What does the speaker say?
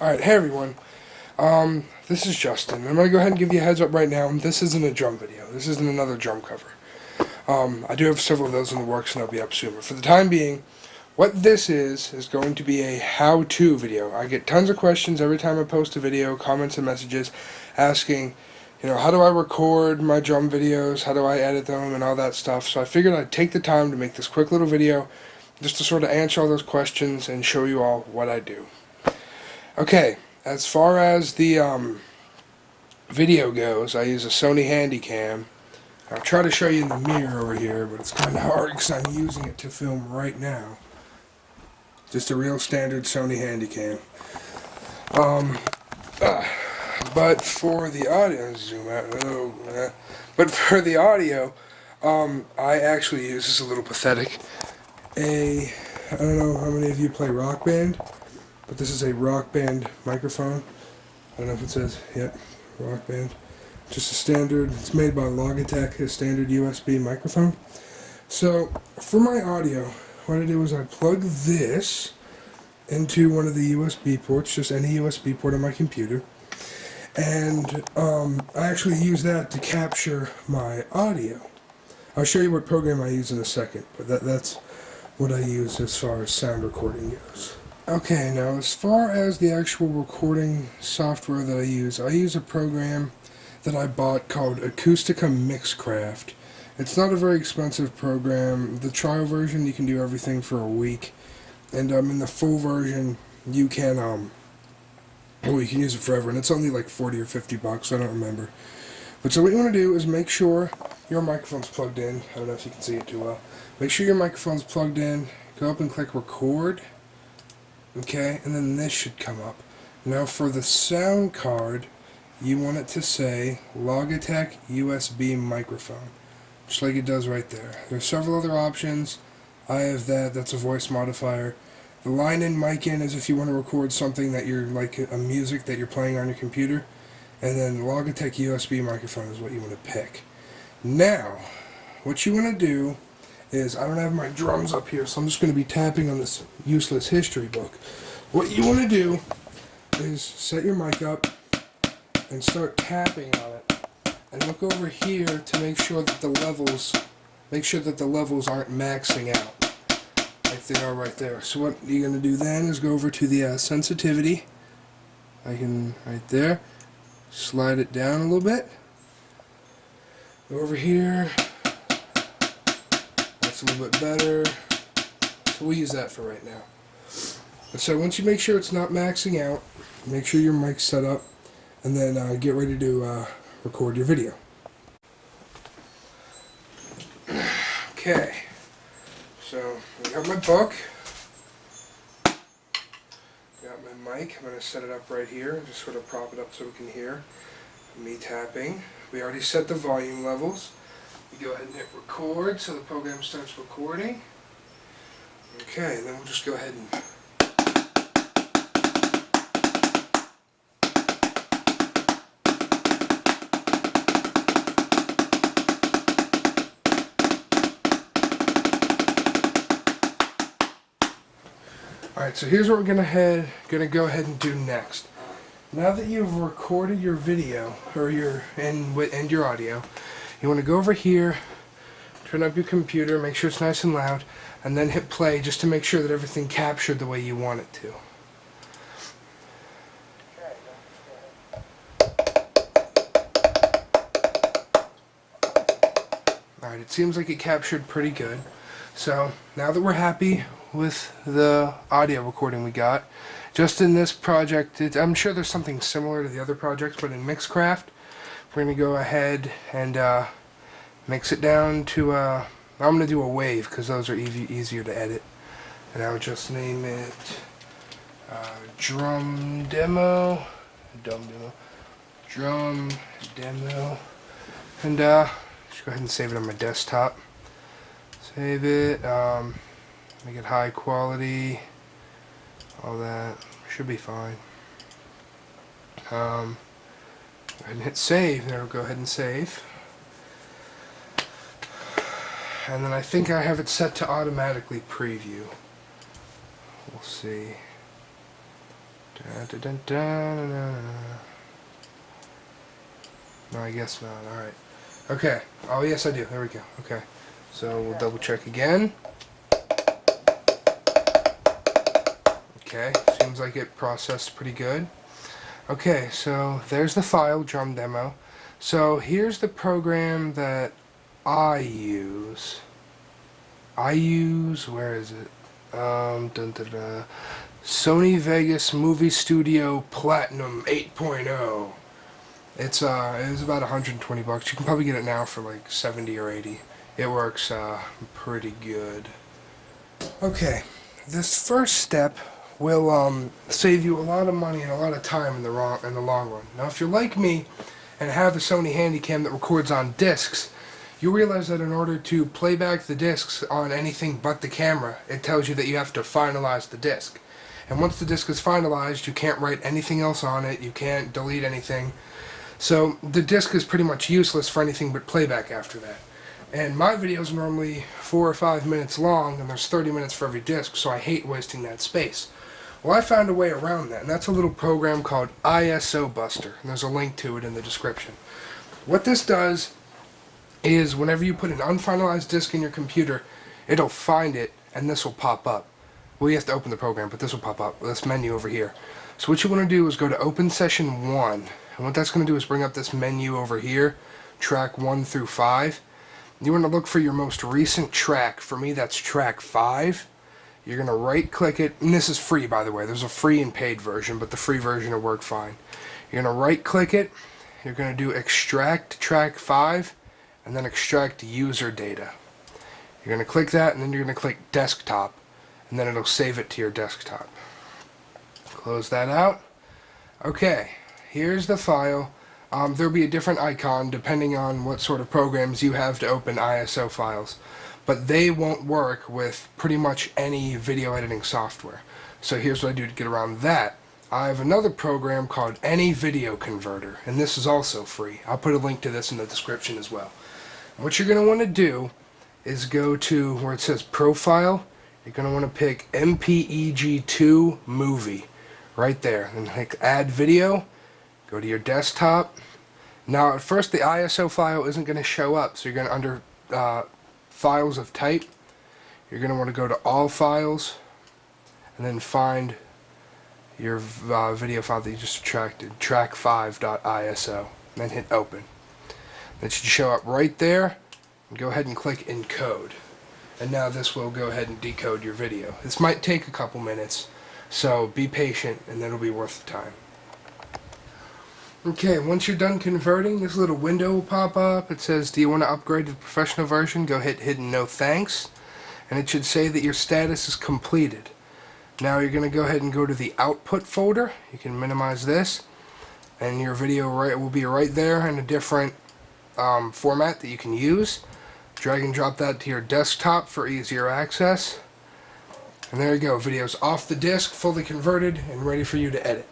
Alright, hey everyone. This is Justin. I'm going to go ahead and give you a heads up right now. This isn't a drum video. This isn't another drum cover. I do have several of those in the works and they'll be up soon. But for the time being, what this is going to be a how-to video. I get tons of questions every time I post a video, comments and messages asking, how do I record my drum videos, how do I edit them, and all that stuff. So I figured I'd take the time to make this quick little video just to sort of answer all those questions and show you all what I do. Okay, as far as the video goes, I use a Sony Handycam. I'll try to show you in the mirror over here, but it's kind of hard because I'm using it to film right now. Just a real standard Sony Handycam. But for the audio, zoom out. But for the audio, I actually use, this is a little pathetic, I don't know how many of you play Rock Band, but this is a Rock Band microphone. I don't know if it says, yep, Rock Band. Just a standard, it's made by Logitech, a standard USB microphone. So, for my audio, what I do is I plug this into one of the USB ports, just any USB port on my computer. And I actually use that to capture my audio. I'll show you what program I use in a second, but that's what I use as far as sound recording goes. Okay, now as far as the actual recording software that I use a program that I bought called Acoustic Mixcraft. It's not a very expensive program. The trial version you can do everything for a week, and in the full version you can you can use it forever, and it's only like 40 or 50 bucks, I don't remember. But so what you want to do is make sure your microphone's plugged in. I don't know if you can see it too well. Make sure your microphone's plugged in. Go up and click record. Okay, and then this should come up. Now for the sound card, you want it to say Logitech USB microphone, just like it does right there. There's several other options. I have that's a voice modifier. The line in, mic in is if you want to record something that you're like a music that you're playing on your computer, and then Logitech USB microphone is what you want to pick. Now, what you want to do is, I don't have my drums up here, so I'm just going to be tapping on this useless history book. What you want to do is set your mic up and start tapping on it, and look over here to make sure that the levels aren't maxing out like they are right there. So what you're going to do then is go over to the sensitivity. Right there, slide it down a little bit. Go over here. That's a little bit better. So we'll use that for right now. And so once you make sure it's not maxing out, make sure your mic's set up, and then get ready to record your video. Okay, so I got my book, got my mic. I'm going to set it up right here, just sort of prop it up so we can hear me tapping. We already set the volume levels. You go ahead and hit record so the program starts recording. Okay, and then we'll just go ahead and Alright, so here's what we're gonna go ahead and do next. Now that you've recorded your video, or your audio, you want to go over here, turn up your computer, make sure it's nice and loud, and then hit play just to make sure that everything captured the way you want it to. Alright, it seems like it captured pretty good. So now that we're happy with the audio recording we got, just in this project, I'm sure there's something similar to the other projects, but in Mixcraft, we're going to go ahead and mix it down to, I'm going to do a wave because those are easier to edit. And I would just name it Drum Demo, and just go ahead and save it on my desktop. Save it, make it high quality, all that, should be fine. Go ahead and hit save. There, we'll go ahead and save. And then I think I have it set to automatically preview. We'll see. No, I guess not. Alright. Okay. Oh, yes, I do. There we go. Okay. So we'll double check again. Okay. Seems like it processed pretty good. Okay, so there's the file, drum demo. So here's the program that I use. Where is it? Sony Vegas Movie Studio Platinum 8.0. It was about 120 bucks. You can probably get it now for like 70 or 80. It works pretty good. Okay, this first step will save you a lot of money and a lot of time in the long run. Now, if you're like me and have a Sony Handycam that records on discs, you realize that in order to play back the discs on anything but the camera, it tells you that you have to finalize the disc. And once the disc is finalized, you can't write anything else on it, you can't delete anything. So the disc is pretty much useless for anything but playback after that. And my videos are normally 4 or 5 minutes long, and there's 30 minutes for every disc, so I hate wasting that space. Well, I found a way around that, and that's a little program called ISO Buster, and there's a link to it in the description. What this does is whenever you put an unfinalized disc in your computer, it'll find it, and this will pop up. Well, you have to open the program, but this will pop up, this menu over here. So what you want to do is go to Open Session 1, and what that's going to do is bring up this menu over here, track 1 through 5. You want to look for your most recent track. For me, that's track 5. You're going to right-click it, and this is free, by the way. There's a free and paid version, but the free version will work fine. You're going to right-click it, you're going to do Extract Track 5, and then Extract User Data. You're going to click that, and then you're going to click Desktop, and then it'll save it to your desktop. Close that out. Okay, here's the file. There'll be a different icon depending on what sort of programs you have to open ISO files, but they won't work with pretty much any video editing software. So here's what I do to get around that. I have another program called Any Video Converter, and this is also free. I'll put a link to this in the description as well. What you're going to want to do is go to where it says Profile. You're going to want to pick MPEG2 Movie right there, and click Add Video. Go to your desktop. Now, at first, the ISO file isn't going to show up, so you're going to, under Files of Type, you're going to want to go to All Files, and then find your video file that you just extracted, track5.iso, and then hit Open. That should show up right there, and go ahead and click Encode. And now this will go ahead and decode your video. This might take a couple minutes, so be patient, and it'll be worth the time. Okay, once you're done converting, this little window will pop up. It says, do you want to upgrade to the professional version? Go hit Hidden No Thanks. And it should say that your status is completed. Now you're going to go ahead and go to the Output folder. You can minimize this. And your video will be right there in a different format that you can use. Drag and drop that to your desktop for easier access. And there you go, video's off the disk, fully converted, and ready for you to edit.